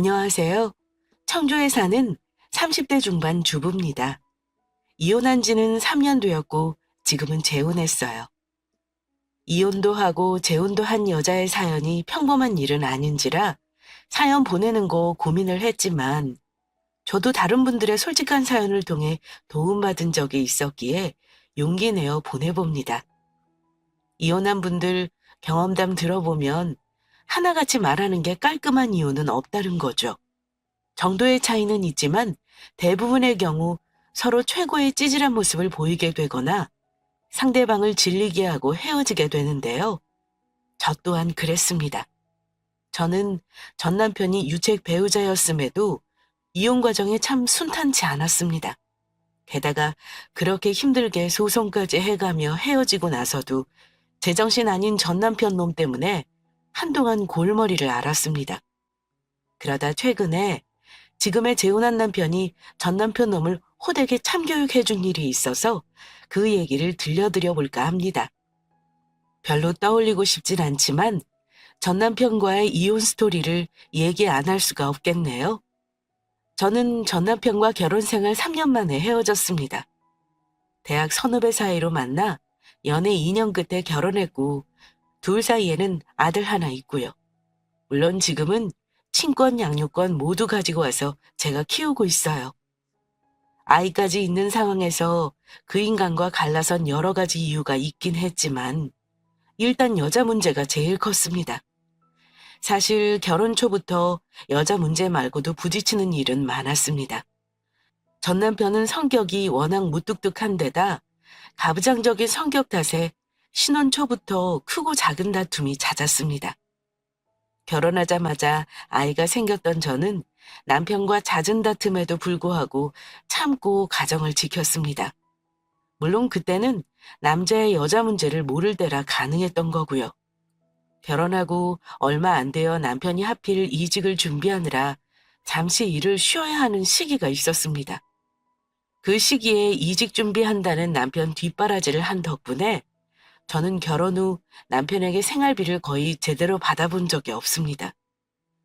안녕하세요. 청주에 사는 30대 중반 주부입니다. 이혼한 지는 3년 되었고 지금은 재혼했어요. 이혼도 하고 재혼도 한 여자의 사연이 평범한 일은 아닌지라 사연 보내는 거 고민을 했지만 저도 다른 분들의 솔직한 사연을 통해 도움받은 적이 있었기에 용기 내어 보내봅니다. 이혼한 분들 경험담 들어보면 하나같이 말하는 게 깔끔한 이유는 없다는 거죠. 정도의 차이는 있지만 대부분의 경우 서로 최고의 찌질한 모습을 보이게 되거나 상대방을 질리게 하고 헤어지게 되는데요. 저 또한 그랬습니다. 저는 전 남편이 유책 배우자였음에도 이혼 과정이 참 순탄치 않았습니다. 게다가 그렇게 힘들게 소송까지 해가며 헤어지고 나서도 제정신 아닌 전 남편 놈 때문에 한동안 골머리를 앓았습니다. 그러다 최근에 지금의 재혼한 남편이 전 남편 놈을 호되게 참교육해 준 일이 있어서 그 얘기를 들려드려 볼까 합니다. 별로 떠올리고 싶진 않지만 전 남편과의 이혼 스토리를 얘기 안 할 수가 없겠네요. 저는 전 남편과 결혼 생활 3년 만에 헤어졌습니다. 대학 선후배 사이로 만나 연애 2년 끝에 결혼했고 둘 사이에는 아들 하나 있고요. 물론 지금은 친권, 양육권 모두 가지고 와서 제가 키우고 있어요. 아이까지 있는 상황에서 그 인간과 갈라선 여러 가지 이유가 있긴 했지만 일단 여자 문제가 제일 컸습니다. 사실 결혼 초부터 여자 문제 말고도 부딪히는 일은 많았습니다. 전 남편은 성격이 워낙 무뚝뚝한 데다 가부장적인 성격 탓에 신혼 초부터 크고 작은 다툼이 잦았습니다. 결혼하자마자 아이가 생겼던 저는 남편과 잦은 다툼에도 불구하고 참고 가정을 지켰습니다. 물론 그때는 남자의 여자 문제를 모를 때라 가능했던 거고요. 결혼하고 얼마 안 되어 남편이 하필 이직을 준비하느라 잠시 일을 쉬어야 하는 시기가 있었습니다. 그 시기에 이직 준비한다는 남편 뒷바라지를 한 덕분에 저는 결혼 후 남편에게 생활비를 거의 제대로 받아본 적이 없습니다.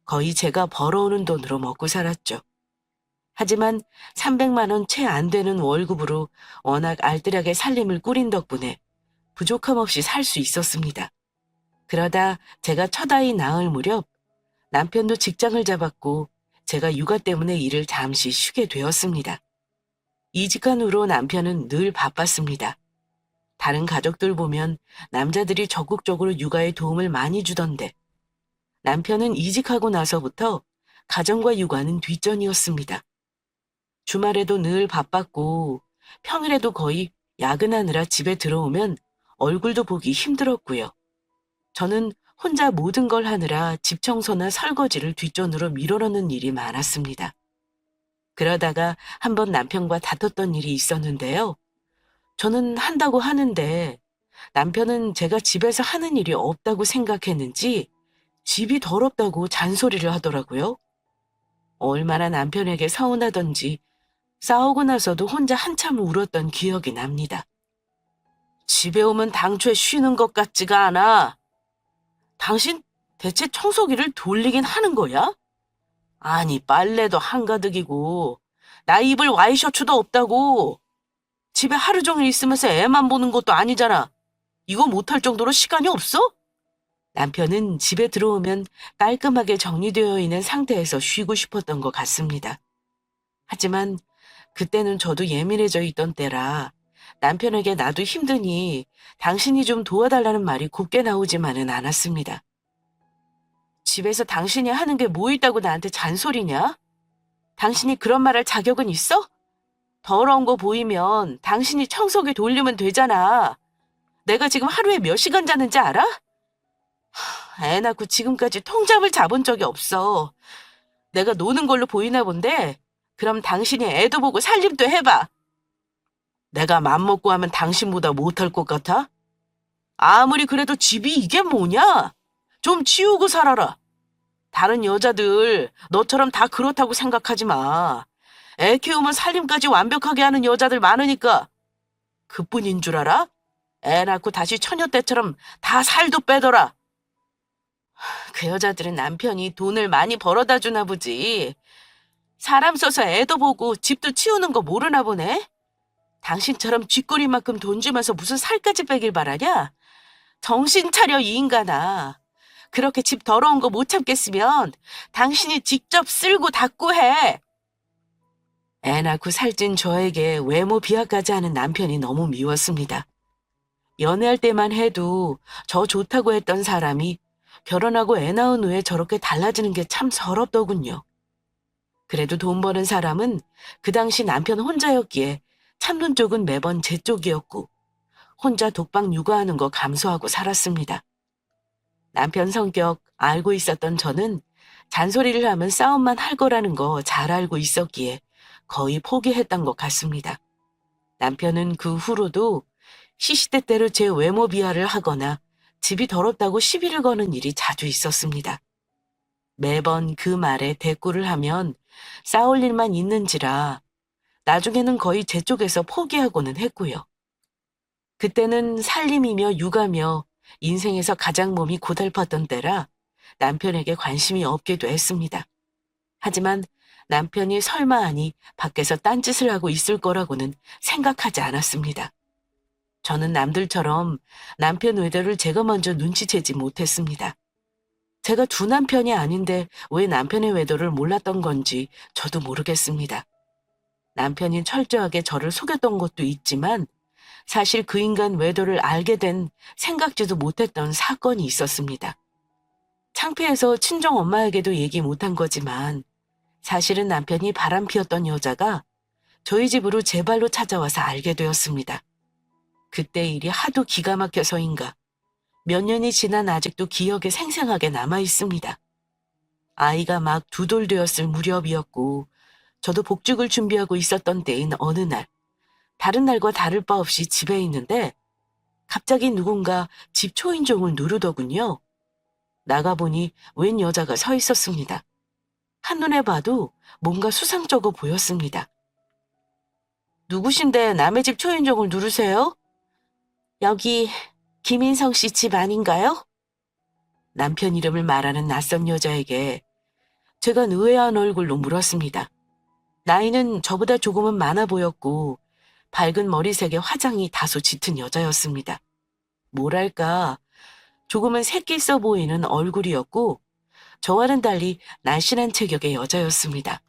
거의 제가 벌어오는 돈으로 먹고 살았죠. 하지만 300만 원 채 안 되는 월급으로 워낙 알뜰하게 살림을 꾸린 덕분에 부족함 없이 살 수 있었습니다. 그러다 제가 첫 아이 낳을 무렵 남편도 직장을 잡았고 제가 육아 때문에 일을 잠시 쉬게 되었습니다. 이직한 후로 남편은 늘 바빴습니다. 다른 가족들 보면 남자들이 적극적으로 육아에 도움을 많이 주던데 남편은 이직하고 나서부터 가정과 육아는 뒷전이었습니다. 주말에도 늘 바빴고 평일에도 거의 야근하느라 집에 들어오면 얼굴도 보기 힘들었고요. 저는 혼자 모든 걸 하느라 집 청소나 설거지를 뒷전으로 밀어넣는 일이 많았습니다. 그러다가 한번 남편과 다퉜던 일이 있었는데요. 저는 한다고 하는데 남편은 제가 집에서 하는 일이 없다고 생각했는지 집이 더럽다고 잔소리를 하더라고요. 얼마나 남편에게 서운하던지 싸우고 나서도 혼자 한참 울었던 기억이 납니다. 집에 오면 당초에 쉬는 것 같지가 않아. 당신 대체 청소기를 돌리긴 하는 거야? 아니, 빨래도 한가득이고 나 입을 와이셔츠도 없다고. 집에 하루 종일 있으면서 애만 보는 것도 아니잖아. 이거 못할 정도로 시간이 없어? 남편은 집에 들어오면 깔끔하게 정리되어 있는 상태에서 쉬고 싶었던 것 같습니다. 하지만 그때는 저도 예민해져 있던 때라 남편에게 나도 힘드니 당신이 좀 도와달라는 말이 곱게 나오지만은 않았습니다. 집에서 당신이 하는 게 뭐 있다고 나한테 잔소리냐? 당신이 그런 말 할 자격은 있어? 더러운 거 보이면 당신이 청소기 돌리면 되잖아. 내가 지금 하루에 몇 시간 자는지 알아? 애 낳고 지금까지 통잠을 잡은 적이 없어. 내가 노는 걸로 보이나 본데 그럼 당신이 애도 보고 살림도 해봐. 내가 맘먹고 하면 당신보다 못할 것 같아? 아무리 그래도 집이 이게 뭐냐? 좀 치우고 살아라. 다른 여자들 너처럼 다 그렇다고 생각하지 마. 애 키우면 살림까지 완벽하게 하는 여자들 많으니까. 그뿐인 줄 알아? 애 낳고 다시 처녀 때처럼 다 살도 빼더라. 그 여자들은 남편이 돈을 많이 벌어다 주나 보지. 사람 써서 애도 보고 집도 치우는 거 모르나 보네. 당신처럼 쥐꼬리만큼 돈 주면서 무슨 살까지 빼길 바라냐? 정신 차려, 이 인간아. 그렇게 집 더러운 거 못 참겠으면 당신이 직접 쓸고 닦고 해. 애 낳고 살찐 저에게 외모 비하까지 하는 남편이 너무 미웠습니다. 연애할 때만 해도 저 좋다고 했던 사람이 결혼하고 애 낳은 후에 저렇게 달라지는 게 참 서럽더군요. 그래도 돈 버는 사람은 그 당시 남편 혼자였기에 참는 쪽은 매번 제 쪽이었고 혼자 독박 육아하는 거 감수하고 살았습니다. 남편 성격 알고 있었던 저는 잔소리를 하면 싸움만 할 거라는 거 잘 알고 있었기에 거의 포기했던 것 같습니다. 남편은 그 후로도 시시때때로 제 외모 비하를 하거나 집이 더럽다고 시비를 거는 일이 자주 있었습니다. 매번 그 말에 대꾸를 하면 싸울 일만 있는지라 나중에는 거의 제 쪽에서 포기하고는 했고요. 그때는 살림이며 육아며 인생에서 가장 몸이 고달팠던 때라 남편에게 관심이 없기도 했습니다. 하지만 남편이 설마 하니 밖에서 딴짓을 하고 있을 거라고는 생각하지 않았습니다. 저는 남들처럼 남편 외도를 제가 먼저 눈치채지 못했습니다. 제가 두 남편이 아닌데 왜 남편의 외도를 몰랐던 건지 저도 모르겠습니다. 남편이 철저하게 저를 속였던 것도 있지만 사실 그 인간 외도를 알게 된 생각지도 못했던 사건이 있었습니다. 창피해서 친정 엄마에게도 얘기 못한 거지만 사실은 남편이 바람 피웠던 여자가 저희 집으로 제 발로 찾아와서 알게 되었습니다. 그때 일이 하도 기가 막혀서인가 몇 년이 지난 아직도 기억에 생생하게 남아 있습니다. 아이가 막 두 돌 되었을 무렵이었고 저도 복직을 준비하고 있었던 때인 어느 날 다른 날과 다를 바 없이 집에 있는데 갑자기 누군가 집 초인종을 누르더군요. 나가보니 웬 여자가 서 있었습니다. 한눈에 봐도 뭔가 수상쩍어 보였습니다. 누구신데 남의 집 초인종을 누르세요? 여기 김인성 씨 집 아닌가요? 남편 이름을 말하는 낯선 여자에게 제가 의아한 얼굴로 물었습니다. 나이는 저보다 조금은 많아 보였고 밝은 머리색에 화장이 다소 짙은 여자였습니다. 뭐랄까 조금은 새끼 있어 보이는 얼굴이었고 저와는 달리 날씬한 체격의 여자였습니다.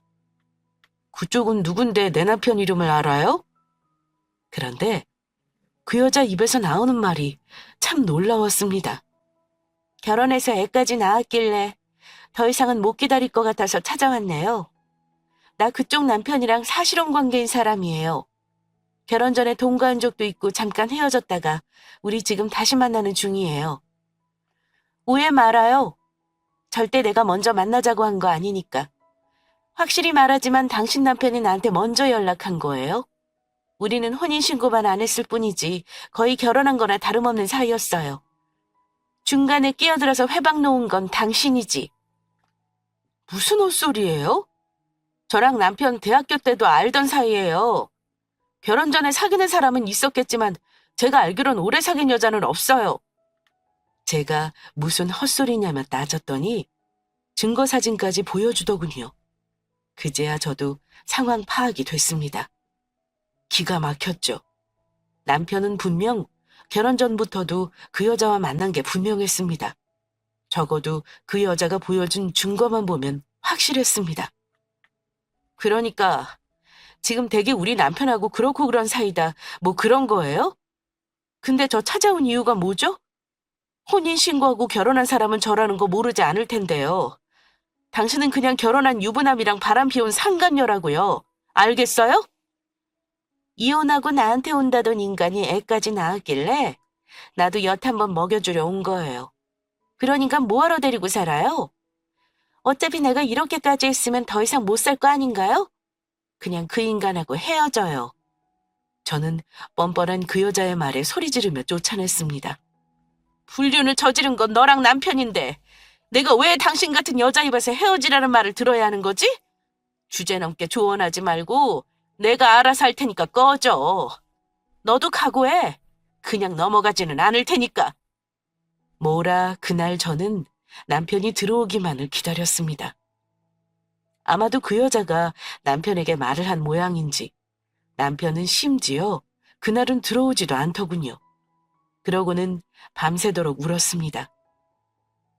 그쪽은 누군데 내 남편 이름을 알아요? 그런데 그 여자 입에서 나오는 말이 참 놀라웠습니다. 결혼해서 애까지 낳았길래 더 이상은 못 기다릴 것 같아서 찾아왔네요. 나 그쪽 남편이랑 사실혼 관계인 사람이에요. 결혼 전에 동거한 적도 있고 잠깐 헤어졌다가 우리 지금 다시 만나는 중이에요. 오해 말아요. 절대 내가 먼저 만나자고 한 거 아니니까. 확실히 말하지만 당신 남편이 나한테 먼저 연락한 거예요. 우리는 혼인신고만 안 했을 뿐이지 거의 결혼한 거나 다름없는 사이였어요. 중간에 끼어들어서 회방 놓은 건 당신이지. 무슨 헛소리예요? 저랑 남편 대학교 때도 알던 사이예요. 결혼 전에 사귀는 사람은 있었겠지만 제가 알기론 오래 사귄 여자는 없어요. 제가 무슨 헛소리냐며 따졌더니 증거 사진까지 보여주더군요. 그제야 저도 상황 파악이 됐습니다. 기가 막혔죠. 남편은 분명 결혼 전부터도 그 여자와 만난 게 분명했습니다. 적어도 그 여자가 보여준 증거만 보면 확실했습니다. 그러니까 지금 되게 우리 남편하고 그렇고 그런 사이다 뭐 그런 거예요? 근데 저 찾아온 이유가 뭐죠? 혼인신고하고 결혼한 사람은 저라는 거 모르지 않을 텐데요. 당신은 그냥 결혼한 유부남이랑 바람 피운 상간녀라고요. 알겠어요? 이혼하고 나한테 온다던 인간이 애까지 낳았길래 나도 엿 한번 먹여주려 온 거예요. 그러니까 뭐하러 데리고 살아요? 어차피 내가 이렇게까지 했으면 더 이상 못 살 거 아닌가요? 그냥 그 인간하고 헤어져요. 저는 뻔뻔한 그 여자의 말에 소리 지르며 쫓아냈습니다. 불륜을 저지른 건 너랑 남편인데 내가 왜 당신 같은 여자 입에서 헤어지라는 말을 들어야 하는 거지? 주제넘게 조언하지 말고 내가 알아서 할 테니까 꺼져. 너도 각오해. 그냥 넘어가지는 않을 테니까. 뭐라 그날 저는 남편이 들어오기만을 기다렸습니다. 아마도 그 여자가 남편에게 말을 한 모양인지 남편은 심지어 그날은 들어오지도 않더군요. 그러고는 밤새도록 울었습니다.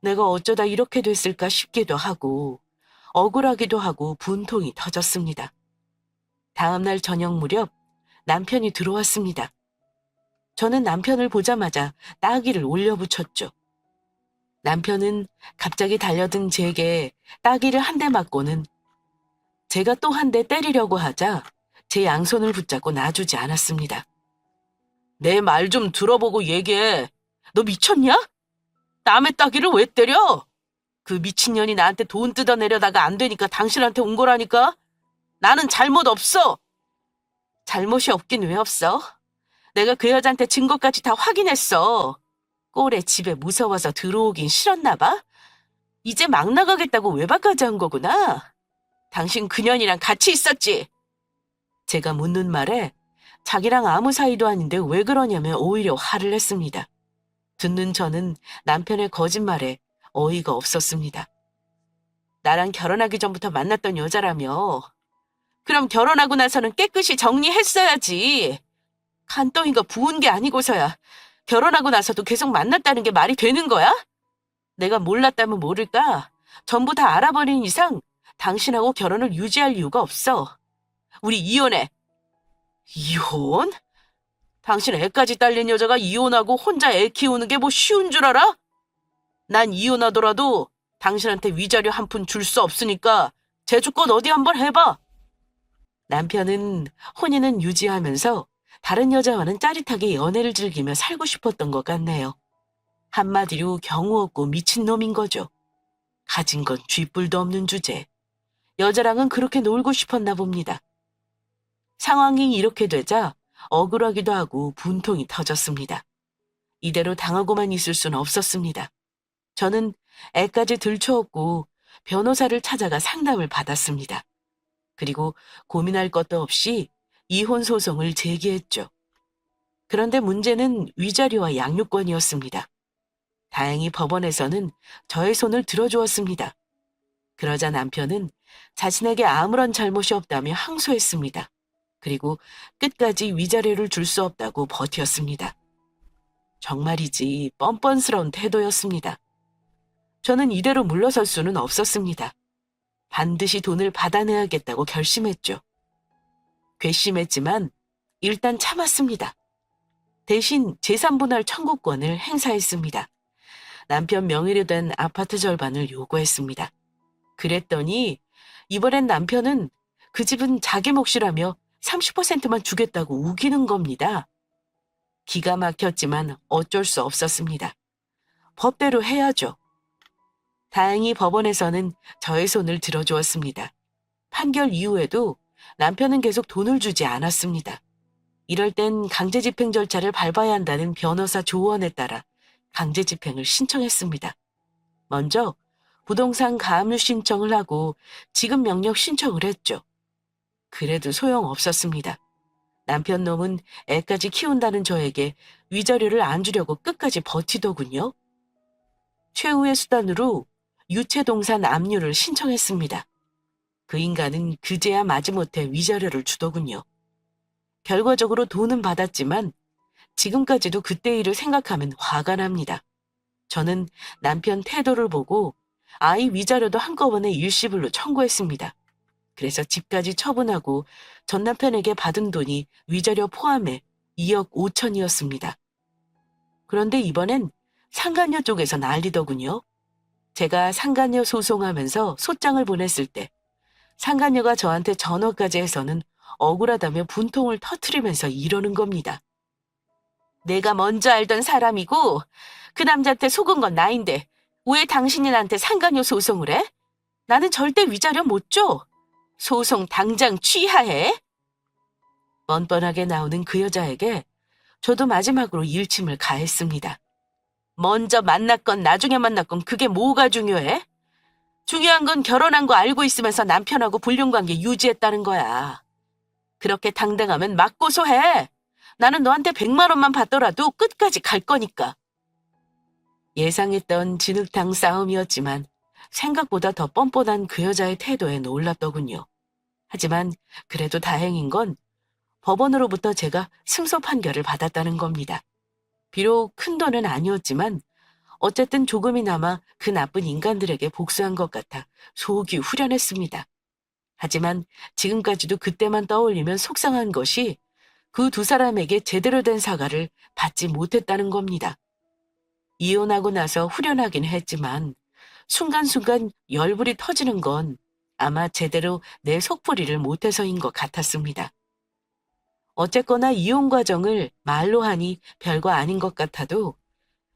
내가 어쩌다 이렇게 됐을까 싶기도 하고 억울하기도 하고 분통이 터졌습니다. 다음날 저녁 무렵 남편이 들어왔습니다. 저는 남편을 보자마자 따귀를 올려붙였죠. 남편은 갑자기 달려든 제게 따귀를 한 대 맞고는 제가 또 한 대 때리려고 하자 제 양손을 붙잡고 놔주지 않았습니다. 내 말 좀 들어보고 얘기해. 너 미쳤냐? 남의 따귀를 왜 때려? 그 미친년이 나한테 돈 뜯어내려다가 안 되니까 당신한테 온 거라니까? 나는 잘못 없어. 잘못이 없긴 왜 없어? 내가 그 여자한테 증거까지 다 확인했어. 꼴에 집에 무서워서 들어오긴 싫었나 봐? 이제 막 나가겠다고 외박까지 한 거구나. 당신 그년이랑 같이 있었지? 제가 묻는 말에 자기랑 아무 사이도 아닌데 왜 그러냐며 오히려 화를 냈습니다. 듣는 저는 남편의 거짓말에 어이가 없었습니다. 나랑 결혼하기 전부터 만났던 여자라며. 그럼 결혼하고 나서는 깨끗이 정리했어야지. 간덩이가 부은 게 아니고서야 결혼하고 나서도 계속 만났다는 게 말이 되는 거야? 내가 몰랐다면 모를까? 전부 다 알아버린 이상 당신하고 결혼을 유지할 이유가 없어. 우리 이혼해. 이혼? 당신 애까지 딸린 여자가 이혼하고 혼자 애 키우는 게 뭐 쉬운 줄 알아? 난 이혼하더라도 당신한테 위자료 한 푼 줄 수 없으니까 제주껏 어디 한번 해봐. 남편은 혼인은 유지하면서 다른 여자와는 짜릿하게 연애를 즐기며 살고 싶었던 것 같네요. 한마디로 경우 없고 미친놈인 거죠. 가진 건 쥐뿔도 없는 주제. 여자랑은 그렇게 놀고 싶었나 봅니다. 상황이 이렇게 되자 억울하기도 하고 분통이 터졌습니다. 이대로 당하고만 있을 수는 없었습니다. 저는 애까지 들쳐업고 변호사를 찾아가 상담을 받았습니다. 그리고 고민할 것도 없이 이혼 소송을 제기했죠. 그런데 문제는 위자료와 양육권이었습니다. 다행히 법원에서는 저의 손을 들어주었습니다. 그러자 남편은 자신에게 아무런 잘못이 없다며 항소했습니다. 그리고 끝까지 위자료를 줄 수 없다고 버텼습니다. 정말이지 뻔뻔스러운 태도였습니다. 저는 이대로 물러설 수는 없었습니다. 반드시 돈을 받아내야겠다고 결심했죠. 괘씸했지만 일단 참았습니다. 대신 재산분할 청구권을 행사했습니다. 남편 명의로 된 아파트 절반을 요구했습니다. 그랬더니 이번엔 남편은 그 집은 자기 몫이라며 30%만 주겠다고 우기는 겁니다. 기가 막혔지만 어쩔 수 없었습니다. 법대로 해야죠. 다행히 법원에서는 저의 손을 들어주었습니다. 판결 이후에도 남편은 계속 돈을 주지 않았습니다. 이럴 땐 강제집행 절차를 밟아야 한다는 변호사 조언에 따라 강제집행을 신청했습니다. 먼저 부동산 가압류 신청을 하고 지급 명령 신청을 했죠. 그래도 소용없었습니다. 남편 놈은 애까지 키운다는 저에게 위자료를 안 주려고 끝까지 버티더군요. 최후의 수단으로 유체동산 압류를 신청했습니다. 그 인간은 그제야 마지못해 위자료를 주더군요. 결과적으로 돈은 받았지만 지금까지도 그때 일을 생각하면 화가 납니다. 저는 남편 태도를 보고 아이 위자료도 한꺼번에 일시불로 청구했습니다. 그래서 집까지 처분하고 전 남편에게 받은 돈이 위자료 포함해 2억 5천이었습니다. 그런데 이번엔 상간녀 쪽에서 난리더군요. 제가 상간녀 소송하면서 소장을 보냈을 때 상간녀가 저한테 전화까지 해서는 억울하다며 분통을 터트리면서 이러는 겁니다. 내가 먼저 알던 사람이고 그 남자한테 속은 건 나인데 왜 당신이 나한테 상간녀 소송을 해? 나는 절대 위자료 못 줘. 소송 당장 취하해. 뻔뻔하게 나오는 그 여자에게 저도 마지막으로 일침을 가했습니다. 먼저 만났건 나중에 만났건 그게 뭐가 중요해? 중요한 건 결혼한 거 알고 있으면서 남편하고 불륜관계 유지했다는 거야. 그렇게 당당하면 맞고소해. 나는 너한테 100만 원만 받더라도 끝까지 갈 거니까. 예상했던 진흙탕 싸움이었지만 생각보다 더 뻔뻔한 그 여자의 태도에 놀랐더군요. 하지만 그래도 다행인 건 법원으로부터 제가 승소 판결을 받았다는 겁니다. 비록 큰 돈은 아니었지만 어쨌든 조금이나마 그 나쁜 인간들에게 복수한 것 같아 속이 후련했습니다. 하지만 지금까지도 그때만 떠올리면 속상한 것이 그 두 사람에게 제대로 된 사과를 받지 못했다는 겁니다. 이혼하고 나서 후련하긴 했지만 순간순간 열불이 터지는 건 아마 제대로 내 속풀이를 못해서인 것 같았습니다. 어쨌거나 이혼 과정을 말로 하니 별거 아닌 것 같아도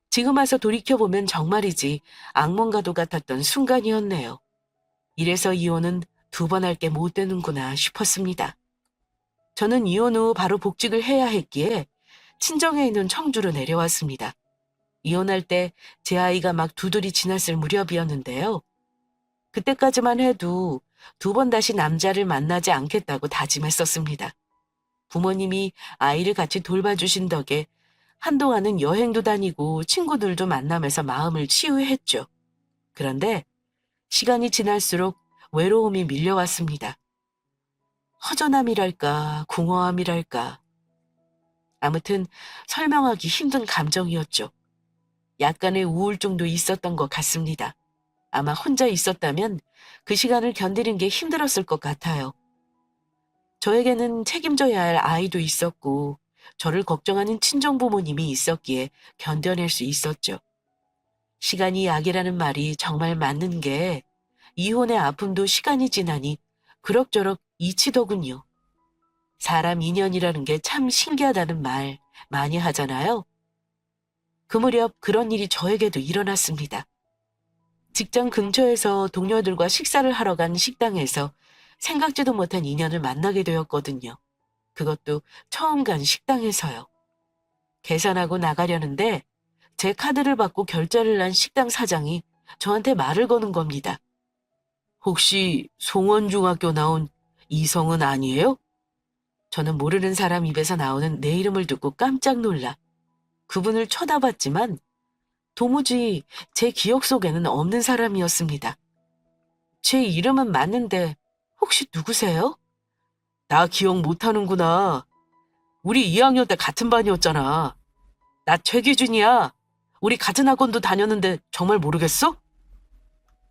지금 와서 돌이켜보면 정말이지 악몽과도 같았던 순간이었네요. 이래서 이혼은 두 번 할 게 못 되는구나 싶었습니다. 저는 이혼 후 바로 복직을 해야 했기에 친정에 있는 청주로 내려왔습니다. 이혼할 때 제 아이가 막 2돌이 지났을 무렵이었는데요. 그때까지만 해도 두 번 다시 남자를 만나지 않겠다고 다짐했었습니다. 부모님이 아이를 같이 돌봐주신 덕에 한동안은 여행도 다니고 친구들도 만나면서 마음을 치유했죠. 그런데 시간이 지날수록 외로움이 밀려왔습니다. 허전함이랄까, 공허함이랄까. 아무튼 설명하기 힘든 감정이었죠. 약간의 우울증도 있었던 것 같습니다. 아마 혼자 있었다면 그 시간을 견디는 게 힘들었을 것 같아요. 저에게는 책임져야 할 아이도 있었고 저를 걱정하는 친정 부모님이 있었기에 견뎌낼 수 있었죠. 시간이 약이라는 말이 정말 맞는 게 이혼의 아픔도 시간이 지나니 그럭저럭 잊히더군요. 사람 인연이라는 게 참 신기하다는 말 많이 하잖아요. 그 무렵 그런 일이 저에게도 일어났습니다. 직장 근처에서 동료들과 식사를 하러 간 식당에서 생각지도 못한 인연을 만나게 되었거든요. 그것도 처음 간 식당에서요. 계산하고 나가려는데 제 카드를 받고 결제를 한 식당 사장이 저한테 말을 거는 겁니다. 혹시 송원중학교 나온 이성은 아니에요? 저는 모르는 사람 입에서 나오는 내 이름을 듣고 깜짝 놀라 그분을 쳐다봤지만 도무지 제 기억 속에는 없는 사람이었습니다. 제 이름은 맞는데 혹시 누구세요? 나 기억 못하는구나. 우리 2학년 때 같은 반이었잖아. 나 최기준이야. 우리 같은 학원도 다녔는데 정말 모르겠어?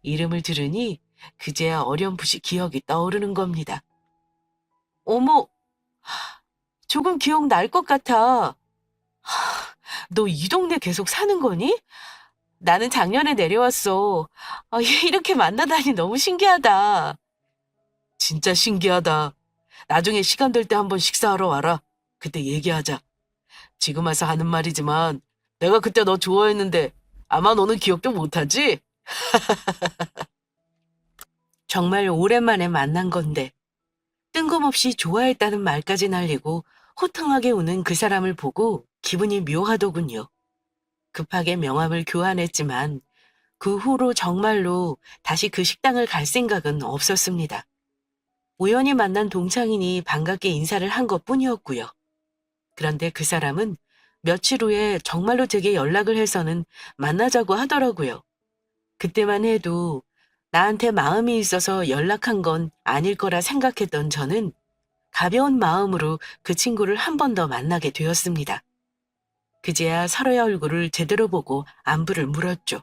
이름을 들으니 그제야 어렴풋이 기억이 떠오르는 겁니다. 어머, 조금 기억 날 것 같아. 너 이 동네 계속 사는 거니? 나는 작년에 내려왔어. 이렇게 만나다니 너무 신기하다. 진짜 신기하다. 나중에 시간 될 때 한번 식사하러 와라. 그때 얘기하자. 지금 와서 하는 말이지만 내가 그때 너 좋아했는데 아마 너는 기억도 못하지? 정말 오랜만에 만난 건데 뜬금없이 좋아했다는 말까지 날리고 호탕하게 우는 그 사람을 보고 기분이 묘하더군요. 급하게 명함을 교환했지만 그 후로 정말로 다시 그 식당을 갈 생각은 없었습니다. 우연히 만난 동창인이 반갑게 인사를 한 것뿐이었고요. 그런데 그 사람은 며칠 후에 정말로 제게 연락을 해서는 만나자고 하더라고요. 그때만 해도 나한테 마음이 있어서 연락한 건 아닐 거라 생각했던 저는 가벼운 마음으로 그 친구를 한 번 더 만나게 되었습니다. 그제야 서로의 얼굴을 제대로 보고 안부를 물었죠.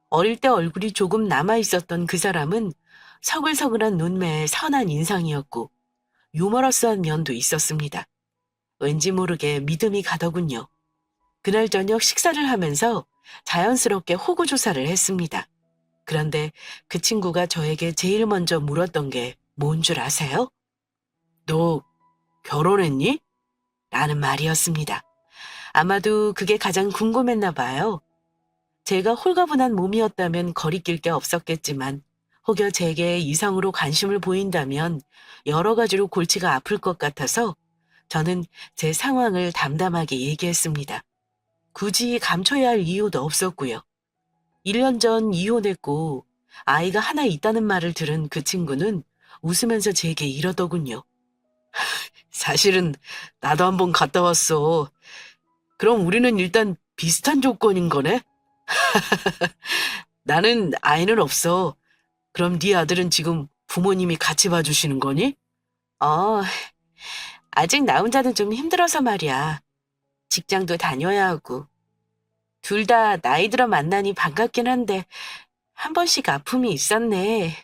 어릴 때 얼굴이 조금 남아있었던 그 사람은 서글서글한 눈매에 선한 인상이었고 유머러스한 면도 있었습니다. 왠지 모르게 믿음이 가더군요. 그날 저녁 식사를 하면서 자연스럽게 호구조사를 했습니다. 그런데 그 친구가 저에게 제일 먼저 물었던 게 뭔 줄 아세요? 너 결혼했니? 라는 말이었습니다. 아마도 그게 가장 궁금했나 봐요. 제가 홀가분한 몸이었다면 거리낄 게 없었겠지만 혹여 제게 이성으로 관심을 보인다면 여러 가지로 골치가 아플 것 같아서 저는 제 상황을 담담하게 얘기했습니다. 굳이 감춰야 할 이유도 없었고요. 1년 전 이혼했고 아이가 하나 있다는 말을 들은 그 친구는 웃으면서 제게 이러더군요. 사실은 나도 한번 갔다 왔어. 그럼 우리는 일단 비슷한 조건인 거네? 나는 아이는 없어. 그럼 네 아들은 지금 부모님이 같이 봐주시는 거니? 어, 아직 나 혼자는 좀 힘들어서 말이야. 직장도 다녀야 하고. 둘 다 나이 들어 만나니 반갑긴 한데 한 번씩 아픔이 있었네.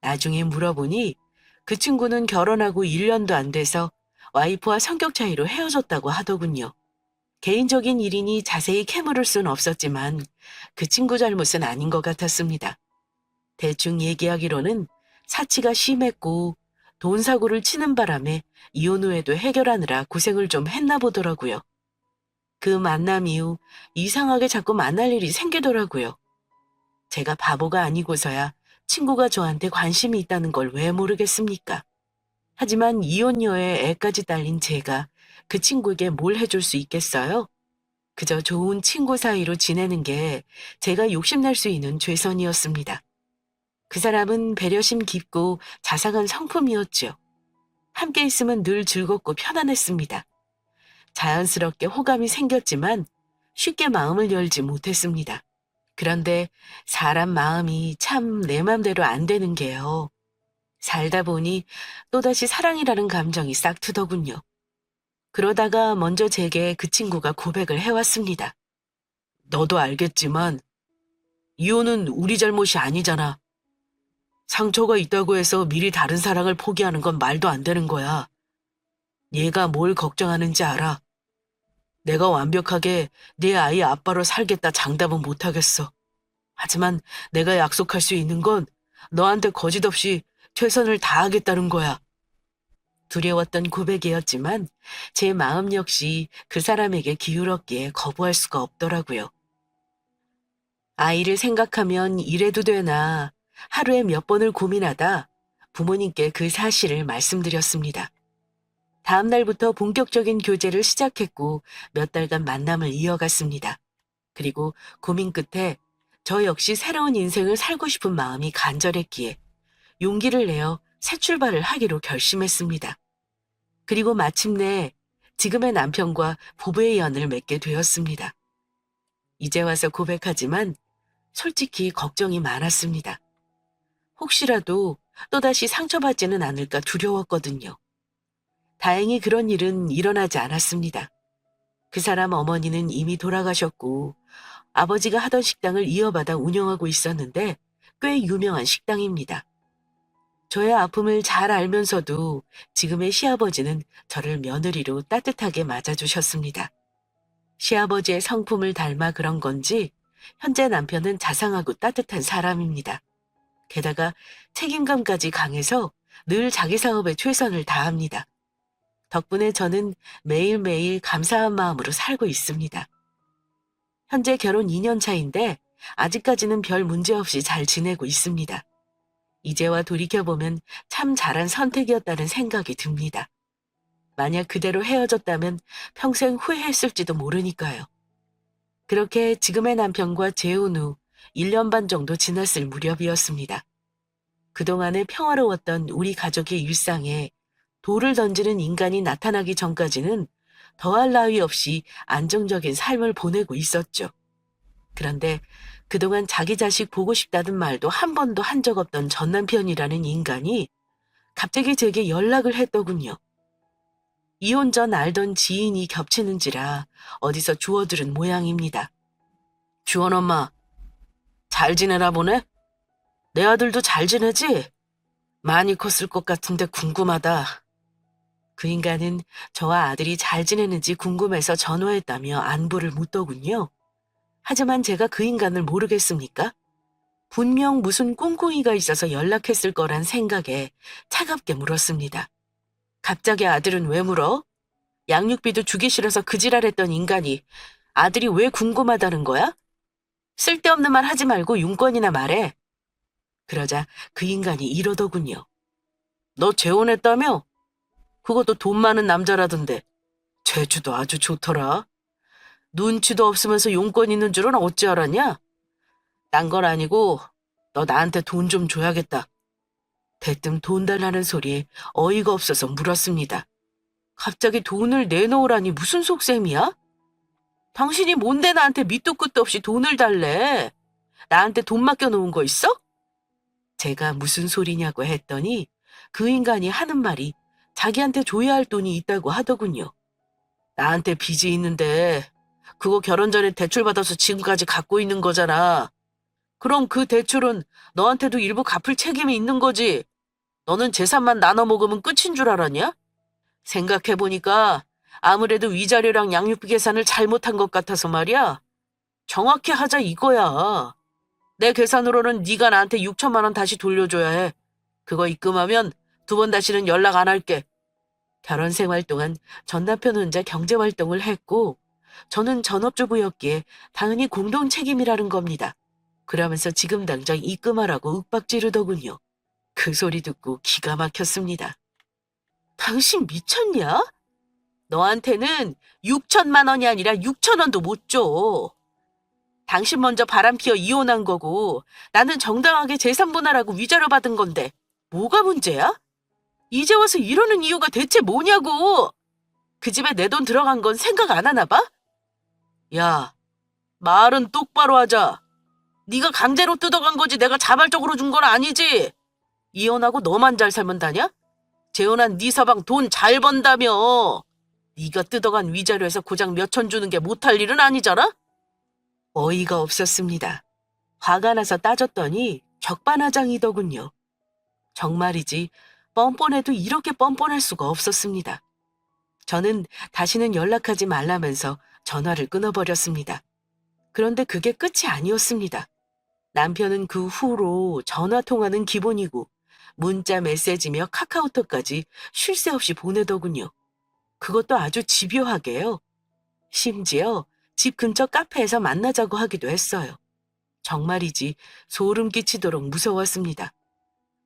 나중에 물어보니 그 친구는 결혼하고 1년도 안 돼서 와이프와 성격 차이로 헤어졌다고 하더군요. 개인적인 일이니 자세히 캐물을 순 없었지만 그 친구 잘못은 아닌 것 같았습니다. 대충 얘기하기로는 사치가 심했고 돈 사고를 치는 바람에 이혼 후에도 해결하느라 고생을 좀 했나 보더라고요. 그 만남 이후 이상하게 자꾸 만날 일이 생기더라고요. 제가 바보가 아니고서야 친구가 저한테 관심이 있다는 걸 왜 모르겠습니까? 하지만 이혼녀에 애까지 딸린 제가 그 친구에게 뭘 해줄 수 있겠어요? 그저 좋은 친구 사이로 지내는 게 제가 욕심낼 수 있는 최선이었습니다. 그 사람은 배려심 깊고 자상한 성품이었죠. 함께 있으면 늘 즐겁고 편안했습니다. 자연스럽게 호감이 생겼지만 쉽게 마음을 열지 못했습니다. 그런데 사람 마음이 참 내 맘대로 안 되는 게요. 살다 보니 또다시 사랑이라는 감정이 싹 트더군요. 그러다가 먼저 제게 그 친구가 고백을 해왔습니다. 너도 알겠지만 이혼은 우리 잘못이 아니잖아. 상처가 있다고 해서 미리 다른 사랑을 포기하는 건 말도 안 되는 거야. 얘가 뭘 걱정하는지 알아. 내가 완벽하게 내 아이 아빠로 살겠다 장담은 못하겠어. 하지만 내가 약속할 수 있는 건 너한테 거짓없이 최선을 다하겠다는 거야. 두려웠던 고백이었지만 제 마음 역시 그 사람에게 기울었기에 거부할 수가 없더라고요. 아이를 생각하면 이래도 되나 하루에 몇 번을 고민하다 부모님께 그 사실을 말씀드렸습니다. 다음 날부터 본격적인 교제를 시작했고 몇 달간 만남을 이어갔습니다. 그리고 고민 끝에 저 역시 새로운 인생을 살고 싶은 마음이 간절했기에 용기를 내어 새 출발을 하기로 결심했습니다. 그리고 마침내 지금의 남편과 부부의 연을 맺게 되었습니다. 이제 와서 고백하지만 솔직히 걱정이 많았습니다. 혹시라도 또다시 상처받지는 않을까 두려웠거든요. 다행히 그런 일은 일어나지 않았습니다. 그 사람 어머니는 이미 돌아가셨고 아버지가 하던 식당을 이어받아 운영하고 있었는데 꽤 유명한 식당입니다. 저의 아픔을 잘 알면서도 지금의 시아버지는 저를 며느리로 따뜻하게 맞아주셨습니다. 시아버지의 성품을 닮아 그런 건지 현재 남편은 자상하고 따뜻한 사람입니다. 게다가 책임감까지 강해서 늘 자기 사업에 최선을 다합니다. 덕분에 저는 매일매일 감사한 마음으로 살고 있습니다. 현재 결혼 2년 차인데 아직까지는 별 문제 없이 잘 지내고 있습니다. 이제와 돌이켜보면 참 잘한 선택이었다는 생각이 듭니다. 만약 그대로 헤어졌다면 평생 후회했을지도 모르니까요. 그렇게 지금의 남편과 재혼 후 1년 반 정도 지났을 무렵이었습니다. 그동안의 평화로웠던 우리 가족의 일상에 돌을 던지는 인간이 나타나기 전까지는 더할 나위 없이 안정적인 삶을 보내고 있었죠. 그런데 그동안 자기 자식 보고 싶다는 말도 한 번도 한 적 없던 전 남편이라는 인간이 갑자기 제게 연락을 했더군요. 이혼 전 알던 지인이 겹치는지라 어디서 주워들은 모양입니다. 주원 엄마, 잘 지내나 보네? 내 아들도 잘 지내지? 많이 컸을 것 같은데 궁금하다. 그 인간은 저와 아들이 잘 지내는지 궁금해서 전화했다며 안부를 묻더군요. 하지만 제가 그 인간을 모르겠습니까? 분명 무슨 꿍꿍이가 있어서 연락했을 거란 생각에 차갑게 물었습니다. 갑자기 아들은 왜 물어? 양육비도 주기 싫어서 그 지랄했던 인간이 아들이 왜 궁금하다는 거야? 쓸데없는 말 하지 말고 용건이나 말해. 그러자 그 인간이 이러더군요. 너 재혼했다며? 그것도 돈 많은 남자라던데. 재주도 아주 좋더라. 눈치도 없으면서 용건 있는 줄은 어찌 알았냐? 딴 건 아니고 너 나한테 돈 좀 줘야겠다. 대뜸 돈 달라는 소리에 어이가 없어서 물었습니다. 갑자기 돈을 내놓으라니 무슨 속셈이야? 당신이 뭔데 나한테 밑도 끝도 없이 돈을 달래? 나한테 돈 맡겨놓은 거 있어? 제가 무슨 소리냐고 했더니 그 인간이 하는 말이 자기한테 줘야 할 돈이 있다고 하더군요. 나한테 빚이 있는데 그거 결혼 전에 대출받아서 지금까지 갖고 있는 거잖아. 그럼 그 대출은 너한테도 일부 갚을 책임이 있는 거지. 너는 재산만 나눠 먹으면 끝인 줄 알았냐? 생각해보니까 아무래도 위자료랑 양육비 계산을 잘못한 것 같아서 말이야. 정확히 하자 이거야. 내 계산으로는 네가 나한테 6천만 원 다시 돌려줘야 해. 그거 입금하면 2번 다시는 연락 안 할게. 결혼 생활 동안 전 남편 혼자 경제 활동을 했고 저는 전업주부였기에 당연히 공동 책임이라는 겁니다. 그러면서 지금 당장 입금하라고 윽박지르더군요. 그 소리 듣고 기가 막혔습니다. 당신 미쳤냐? 너한테는 6천만 원이 아니라 6천 원도 못 줘. 당신 먼저 바람피어 이혼한 거고 나는 정당하게 재산 분할하고 위자료 받은 건데 뭐가 문제야? 이제 와서 이러는 이유가 대체 뭐냐고. 그 집에 내 돈 들어간 건 생각 안 하나 봐? 야, 말은 똑바로 하자. 네가 강제로 뜯어간 거지 내가 자발적으로 준 건 아니지. 이혼하고 너만 잘 살면 다냐? 재혼한 네 서방 돈 잘 번다며. 네가 뜯어간 위자료에서 고작 몇천 주는 게 못할 일은 아니잖아? 어이가 없었습니다. 화가 나서 따졌더니 적반하장이더군요. 정말이지 뻔뻔해도 이렇게 뻔뻔할 수가 없었습니다. 저는 다시는 연락하지 말라면서 전화를 끊어버렸습니다. 그런데 그게 끝이 아니었습니다. 남편은 그 후로 전화 통화는 기본이고 문자 메시지며 카카오톡까지 쉴 새 없이 보내더군요. 그것도 아주 집요하게요. 심지어 집 근처 카페에서 만나자고 하기도 했어요. 정말이지 소름 끼치도록 무서웠습니다.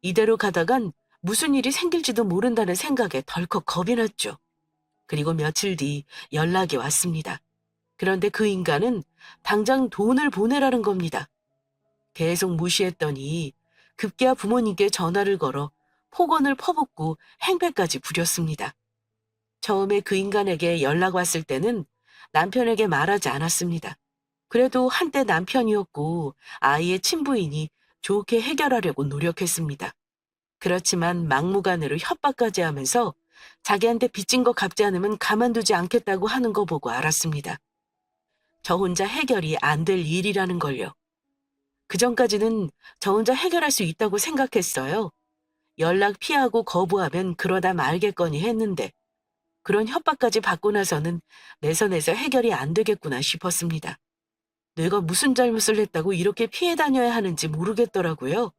이대로 가다간 무슨 일이 생길지도 모른다는 생각에 덜컥 겁이 났죠. 그리고 며칠 뒤 연락이 왔습니다. 그런데 그 인간은 당장 돈을 보내라는 겁니다. 계속 무시했더니 급기야 부모님께 전화를 걸어 폭언을 퍼붓고 행패까지 부렸습니다. 처음에 그 인간에게 연락 왔을 때는 남편에게 말하지 않았습니다. 그래도 한때 남편이었고 아이의 친부이니 좋게 해결하려고 노력했습니다. 그렇지만 막무가내로 협박까지 하면서 자기한테 빚진 거 갚지 않으면 가만두지 않겠다고 하는 거 보고 알았습니다. 저 혼자 해결이 안 될 일이라는 걸요. 그전까지는 저 혼자 해결할 수 있다고 생각했어요. 연락 피하고 거부하면 그러다 말겠거니 했는데 그런 협박까지 받고 나서는 내 선에서 해결이 안 되겠구나 싶었습니다. 내가 무슨 잘못을 했다고 이렇게 피해 다녀야 하는지 모르겠더라고요.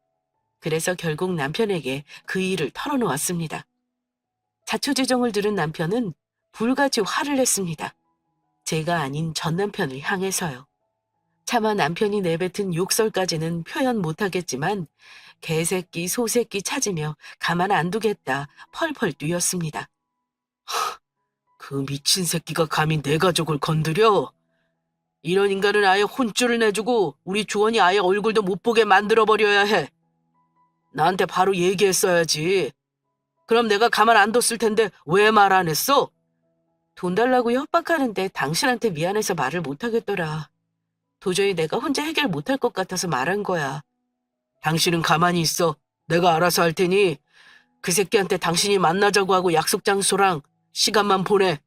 그래서 결국 남편에게 그 일을 털어놓았습니다. 자초지종을 들은 남편은 불같이 화를 냈습니다. 제가 아닌 전 남편을 향해서요. 차마 남편이 내뱉은 욕설까지는 표현 못하겠지만 개새끼, 소새끼 찾으며 가만 안 두겠다 펄펄 뛰었습니다. 그 미친 새끼가 감히 내 가족을 건드려? 이런 인간은 아예 혼쭐을 내주고 우리 주원이 아예 얼굴도 못 보게 만들어버려야 해. 나한테 바로 얘기했어야지. 그럼 내가 가만 안 뒀을 텐데 왜 말 안 했어? 돈 달라고 협박하는데 당신한테 미안해서 말을 못하겠더라. 도저히 내가 혼자 해결 못할 것 같아서 말한 거야. 당신은 가만히 있어. 내가 알아서 할 테니 그 새끼한테 당신이 만나자고 하고 약속 장소랑 시간만 보내.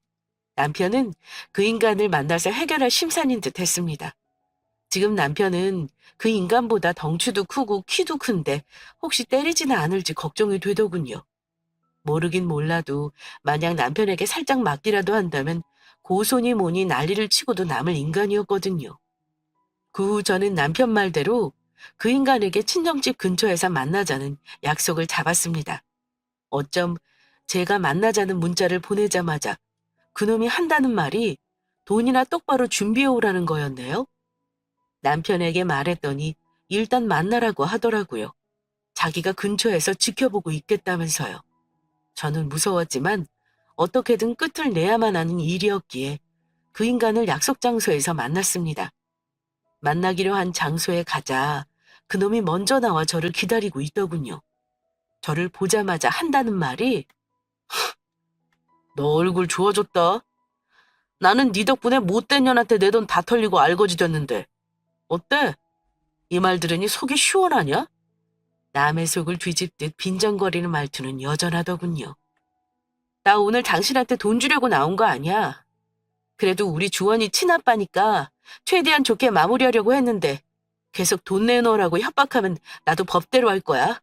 남편은 그 인간을 만나서 해결할 심산인 듯 했습니다. 지금 남편은 그 인간보다 덩치도 크고 키도 큰데 혹시 때리지는 않을지 걱정이 되더군요. 모르긴 몰라도 만약 남편에게 살짝 맞기라도 한다면 고소니 뭐니 난리를 치고도 남을 인간이었거든요. 그 후 저는 남편 말대로 그 인간에게 친정집 근처에서 만나자는 약속을 잡았습니다. 어쩜 제가 만나자는 문자를 보내자마자 그놈이 한다는 말이 돈이나 똑바로 준비해 오라는 거였네요. 남편에게 말했더니 일단 만나라고 하더라고요. 자기가 근처에서 지켜보고 있겠다면서요. 저는 무서웠지만 어떻게든 끝을 내야만 하는 일이었기에 그 인간을 약속 장소에서 만났습니다. 만나기로 한 장소에 가자 그놈이 먼저 나와 저를 기다리고 있더군요. 저를 보자마자 한다는 말이 너 얼굴 좋아졌다. 나는 네 덕분에 못된 년한테 내 돈 다 털리고 알거지 됐는데. 어때? 이 말 들으니 속이 시원하냐? 남의 속을 뒤집듯 빈정거리는 말투는 여전하더군요. 나 오늘 당신한테 돈 주려고 나온 거 아니야. 그래도 우리 주원이 친아빠니까 최대한 좋게 마무리하려고 했는데 계속 돈 내놓으라고 협박하면 나도 법대로 할 거야.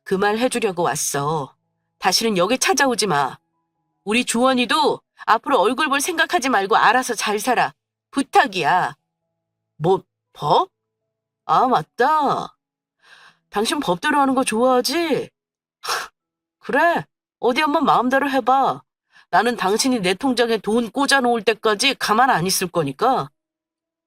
그 말 해주려고 왔어. 다시는 여기 찾아오지 마. 우리 주원이도 앞으로 얼굴 볼 생각하지 말고 알아서 잘 살아. 부탁이야. 뭐, 법? 아, 맞다. 당신 법대로 하는 거 좋아하지? 그래. 어디 한번 마음대로 해봐. 나는 당신이 내 통장에 돈 꽂아 놓을 때까지 가만 안 있을 거니까.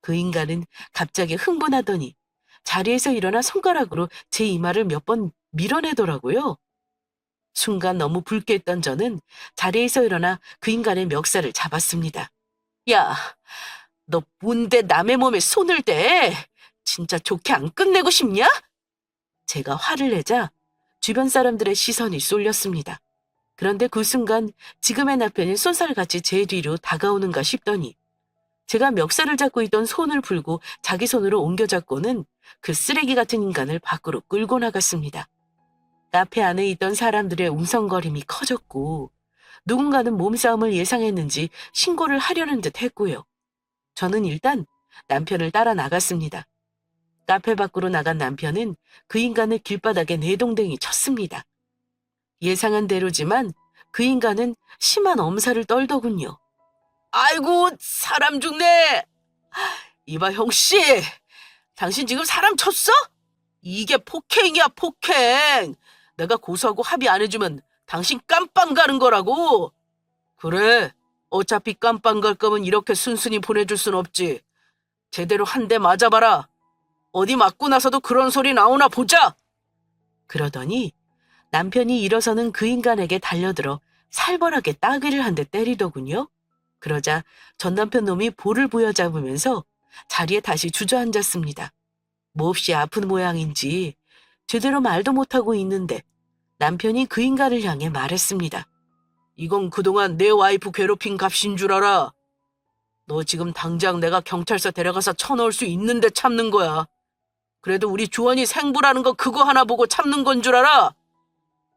그 인간은 갑자기 흥분하더니 자리에서 일어나 손가락으로 제 이마를 몇 번 밀어내더라고요. 순간 너무 불쾌했던 저는 자리에서 일어나 그 인간의 멱살을 잡았습니다. 야, 너 뭔데 남의 몸에 손을 대? 진짜 좋게 안 끝내고 싶냐? 제가 화를 내자 주변 사람들의 시선이 쏠렸습니다. 그런데 그 순간 지금의 남편이 쏜살같이 제 뒤로 다가오는가 싶더니 제가 멱살을 잡고 있던 손을 풀고 자기 손으로 옮겨잡고는 그 쓰레기 같은 인간을 밖으로 끌고 나갔습니다. 카페 안에 있던 사람들의 웅성거림이 커졌고 누군가는 몸싸움을 예상했는지 신고를 하려는 듯 했고요. 저는 일단 남편을 따라 나갔습니다. 카페 밖으로 나간 남편은 그 인간을 길바닥에 내동댕이 쳤습니다. 예상한 대로지만 그 인간은 심한 엄살을 떨더군요. 아이고, 사람 죽네. 이봐, 형씨. 당신 지금 사람 쳤어? 이게 폭행이야, 폭행. 내가 고소하고 합의 안 해주면 당신 깜빵 가는 거라고. 그래. 어차피 깜빵 갈 거면 이렇게 순순히 보내줄 순 없지. 제대로 한 대 맞아봐라. 어디 맞고 나서도 그런 소리 나오나 보자. 그러더니 남편이 일어서는 그 인간에게 달려들어 살벌하게 따귀를 한 대 때리더군요. 그러자 전 남편 놈이 볼을 부여잡으면서 자리에 다시 주저앉았습니다. 몹시 아픈 모양인지 제대로 말도 못하고 있는데 남편이 그 인간을 향해 말했습니다. 이건 그동안 내 와이프 괴롭힌 값인 줄 알아. 너 지금 당장 내가 경찰서 데려가서 쳐넣을 수 있는데 참는 거야. 그래도 우리 주원이 생부라는 거 그거 하나 보고 참는 건 줄 알아.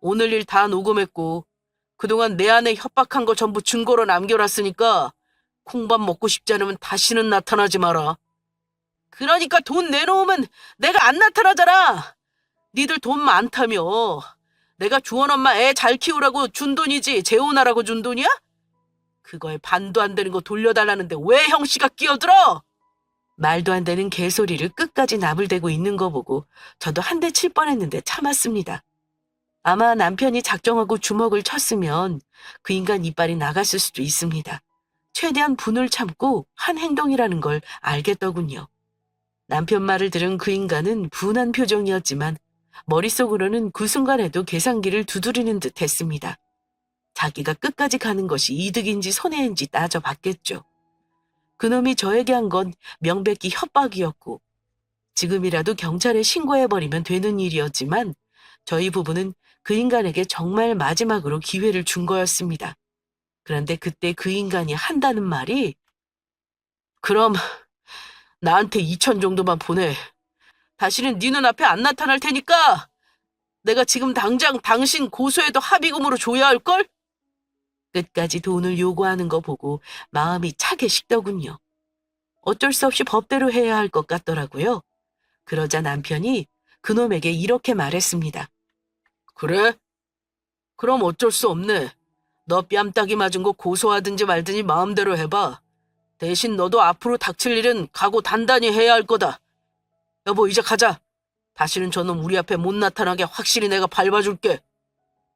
오늘 일 다 녹음했고 그동안 내 안에 협박한 거 전부 증거로 남겨놨으니까 콩밥 먹고 싶지 않으면 다시는 나타나지 마라. 그러니까 돈 내놓으면 내가 안 나타나잖아. 니들 돈 많다며. 내가 주원 엄마 애 잘 키우라고 준 돈이지 재혼하라고 준 돈이야? 그거에 반도 안 되는 거 돌려달라는데 왜 형씨가 끼어들어? 말도 안 되는 개소리를 끝까지 나불대고 있는 거 보고 저도 한 대 칠 뻔했는데 참았습니다. 아마 남편이 작정하고 주먹을 쳤으면 그 인간 이빨이 나갔을 수도 있습니다. 최대한 분을 참고 한 행동이라는 걸 알겠더군요. 남편 말을 들은 그 인간은 분한 표정이었지만 머릿속으로는 그 순간에도 계산기를 두드리는 듯 했습니다. 자기가 끝까지 가는 것이 이득인지 손해인지 따져봤겠죠. 그놈이 저에게 한 건 명백히 협박이었고 지금이라도 경찰에 신고해버리면 되는 일이었지만 저희 부부는 그 인간에게 정말 마지막으로 기회를 준 거였습니다. 그런데 그때 그 인간이 한다는 말이 그럼 나한테 2천 정도만 보내. 다시는 네 눈앞에 안 나타날 테니까 내가 지금 당장 당신 고소해도 합의금으로 줘야 할걸? 끝까지 돈을 요구하는 거 보고 마음이 차게 식더군요. 어쩔 수 없이 법대로 해야 할 것 같더라고요. 그러자 남편이 그놈에게 이렇게 말했습니다. 그래? 그럼 어쩔 수 없네. 너 뺨따기 맞은 거 고소하든지 말든지 마음대로 해봐. 대신 너도 앞으로 닥칠 일은 각오 단단히 해야 할 거다. 여보, 이제 가자. 다시는 저놈 우리 앞에 못 나타나게 확실히 내가 밟아줄게.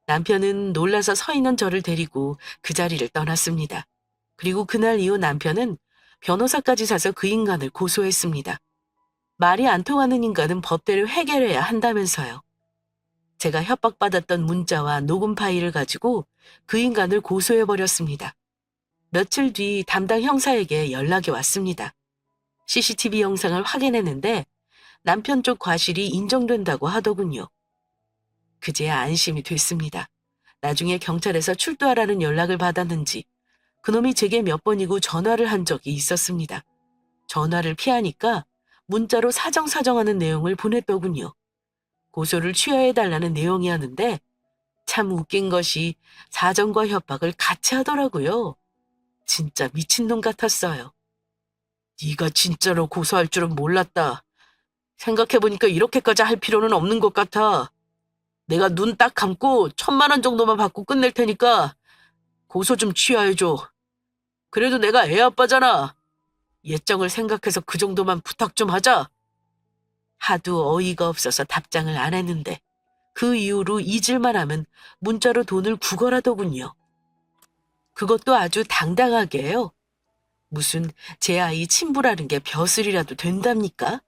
남편은 놀라서 서 있는 저를 데리고 그 자리를 떠났습니다. 그리고 그날 이후 남편은 변호사까지 사서 그 인간을 고소했습니다. 말이 안 통하는 인간은 법대로 해결해야 한다면서요. 제가 협박받았던 문자와 녹음 파일을 가지고 그 인간을 고소해버렸습니다. 며칠 뒤 담당 형사에게 연락이 왔습니다. CCTV 영상을 확인했는데 남편 쪽 과실이 인정된다고 하더군요. 그제야 안심이 됐습니다. 나중에 경찰에서 출두하라는 연락을 받았는지 그놈이 제게 몇 번이고 전화를 한 적이 있었습니다. 전화를 피하니까 문자로 사정사정하는 내용을 보냈더군요. 고소를 취하해달라는 내용이었는데 참 웃긴 것이 사정과 협박을 같이 하더라고요. 진짜 미친놈 같았어요. 네가 진짜로 고소할 줄은 몰랐다. 생각해보니까 이렇게까지 할 필요는 없는 것 같아. 내가 눈 딱 감고 1,000만 원 정도만 받고 끝낼 테니까 고소 좀 취하해줘. 그래도 내가 애 아빠잖아. 예정을 생각해서 그 정도만 부탁 좀 하자. 하도 어이가 없어서 답장을 안 했는데 그 이후로 잊을만 하면 문자로 돈을 구걸하더군요. 그것도 아주 당당하게요. 무슨 제 아이 친부라는 게 벼슬이라도 된답니까?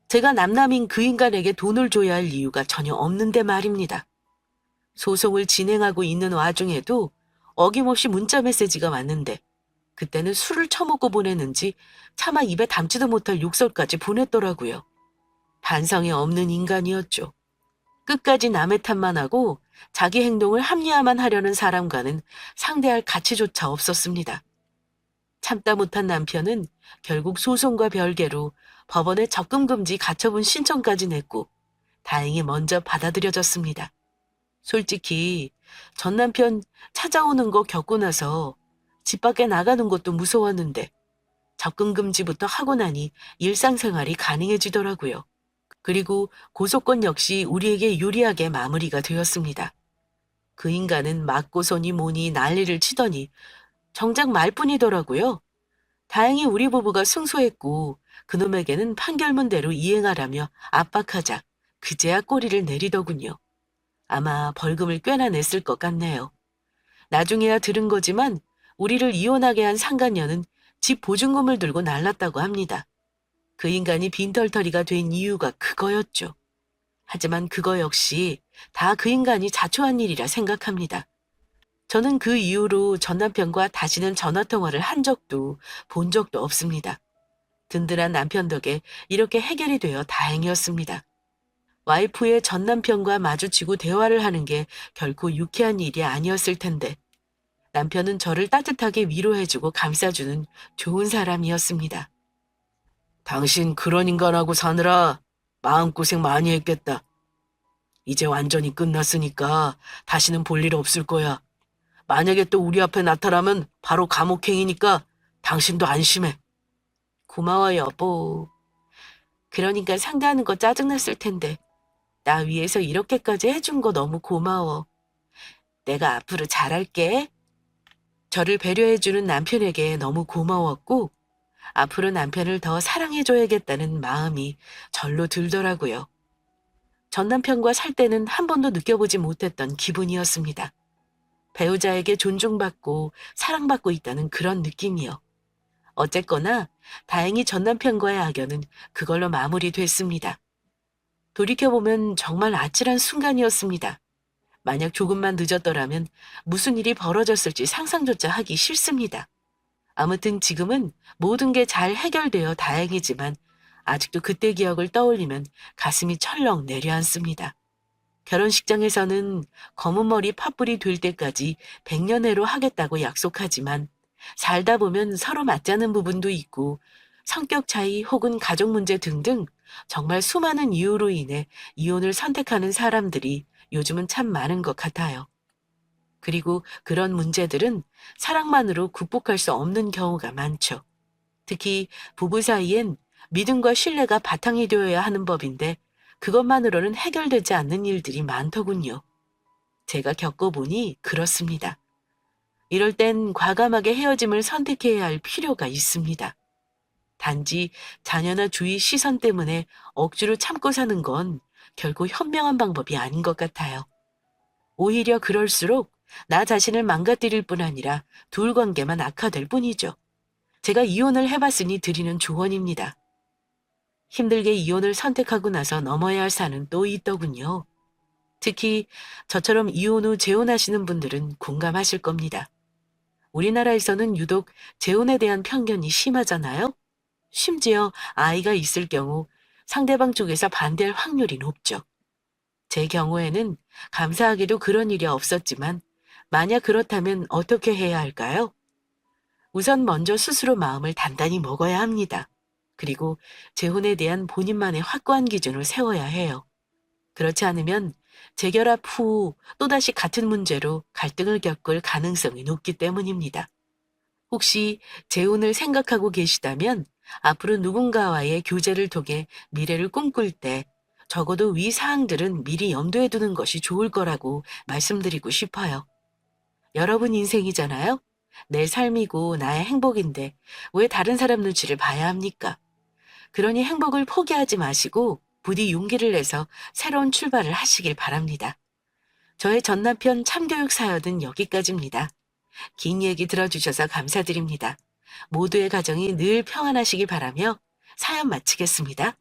제가 남남인 그 인간에게 돈을 줘야 할 이유가 전혀 없는데 말입니다. 소송을 진행하고 있는 와중에도 어김없이 문자 메시지가 왔는데 그때는 술을 처먹고 보냈는지 차마 입에 담지도 못할 욕설까지 보냈더라고요. 반성이 없는 인간이었죠. 끝까지 남의 탓만 하고 자기 행동을 합리화만 하려는 사람과는 상대할 가치조차 없었습니다. 참다 못한 남편은 결국 소송과 별개로 법원에 적금금지 가처분 신청까지 냈고 다행히 먼저 받아들여졌습니다. 솔직히 전 남편 찾아오는 거 겪고 나서 집 밖에 나가는 것도 무서웠는데 적금금지부터 하고 나니 일상생활이 가능해지더라고요. 그리고 고소건 역시 우리에게 유리하게 마무리가 되었습니다. 그 인간은 맞고서니 뭐니 난리를 치더니 정작 말뿐이더라고요. 다행히 우리 부부가 승소했고 그놈에게는 판결문대로 이행하라며 압박하자 그제야 꼬리를 내리더군요. 아마 벌금을 꽤나 냈을 것 같네요. 나중에야 들은 거지만 우리를 이혼하게 한 상간녀는 집 보증금을 들고 날랐다고 합니다. 그 인간이 빈털터리가 된 이유가 그거였죠. 하지만 그거 역시 다 그 인간이 자초한 일이라 생각합니다. 저는 그 이후로 전 남편과 다시는 전화통화를 한 적도 본 적도 없습니다. 든든한 남편 덕에 이렇게 해결이 되어 다행이었습니다. 와이프의 전 남편과 마주치고 대화를 하는 게 결코 유쾌한 일이 아니었을 텐데 남편은 저를 따뜻하게 위로해주고 감싸주는 좋은 사람이었습니다. 당신 그런 인간하고 사느라 마음고생 많이 했겠다. 이제 완전히 끝났으니까 다시는 볼 일 없을 거야. 만약에 또 우리 앞에 나타나면 바로 감옥행이니까 당신도 안심해. 고마워 여보. 그러니까 상대하는 거 짜증났을 텐데 나 위해서 이렇게까지 해준 거 너무 고마워. 내가 앞으로 잘할게. 저를 배려해주는 남편에게 너무 고마웠고 앞으로 남편을 더 사랑해줘야겠다는 마음이 절로 들더라고요. 전 남편과 살 때는 한 번도 느껴보지 못했던 기분이었습니다. 배우자에게 존중받고 사랑받고 있다는 그런 느낌이요. 어쨌거나 다행히 전 남편과의 악연은 그걸로 마무리됐습니다. 돌이켜보면 정말 아찔한 순간이었습니다. 만약 조금만 늦었더라면 무슨 일이 벌어졌을지 상상조차 하기 싫습니다. 아무튼 지금은 모든 게 잘 해결되어 다행이지만 아직도 그때 기억을 떠올리면 가슴이 철렁 내려앉습니다. 결혼식장에서는 검은 머리 팥불이 될 때까지 100년해로 하겠다고 약속하지만 살다 보면 서로 맞자는 부분도 있고 성격 차이 혹은 가족 문제 등등 정말 수많은 이유로 인해 이혼을 선택하는 사람들이 요즘은 참 많은 것 같아요. 그리고 그런 문제들은 사랑만으로 극복할 수 없는 경우가 많죠. 특히 부부 사이엔 믿음과 신뢰가 바탕이 되어야 하는 법인데 그것만으로는 해결되지 않는 일들이 많더군요. 제가 겪어보니 그렇습니다. 이럴 땐 과감하게 헤어짐을 선택해야 할 필요가 있습니다. 단지 자녀나 주위 시선 때문에 억지로 참고 사는 건 결코 현명한 방법이 아닌 것 같아요. 오히려 그럴수록 나 자신을 망가뜨릴 뿐 아니라 둘 관계만 악화될 뿐이죠. 제가 이혼을 해봤으니 드리는 조언입니다. 힘들게 이혼을 선택하고 나서 넘어야 할 산은 또 있더군요. 특히 저처럼 이혼 후 재혼하시는 분들은 공감하실 겁니다. 우리나라에서는 유독 재혼에 대한 편견이 심하잖아요. 심지어 아이가 있을 경우 상대방 쪽에서 반대할 확률이 높죠. 제 경우에는 감사하게도 그런 일이 없었지만 만약 그렇다면 어떻게 해야 할까요? 우선 먼저 스스로 마음을 단단히 먹어야 합니다. 그리고 재혼에 대한 본인만의 확고한 기준을 세워야 해요. 그렇지 않으면 재결합 후 또다시 같은 문제로 갈등을 겪을 가능성이 높기 때문입니다. 혹시 재혼을 생각하고 계시다면 앞으로 누군가와의 교제를 통해 미래를 꿈꿀 때 적어도 위 사항들은 미리 염두에 두는 것이 좋을 거라고 말씀드리고 싶어요. 여러분 인생이잖아요? 내 삶이고 나의 행복인데 왜 다른 사람 눈치를 봐야 합니까? 그러니 행복을 포기하지 마시고 부디 용기를 내서 새로운 출발을 하시길 바랍니다. 저의 전남편 참교육 사연은 여기까지입니다. 긴 얘기 들어주셔서 감사드립니다. 모두의 가정이 늘 평안하시길 바라며 사연 마치겠습니다.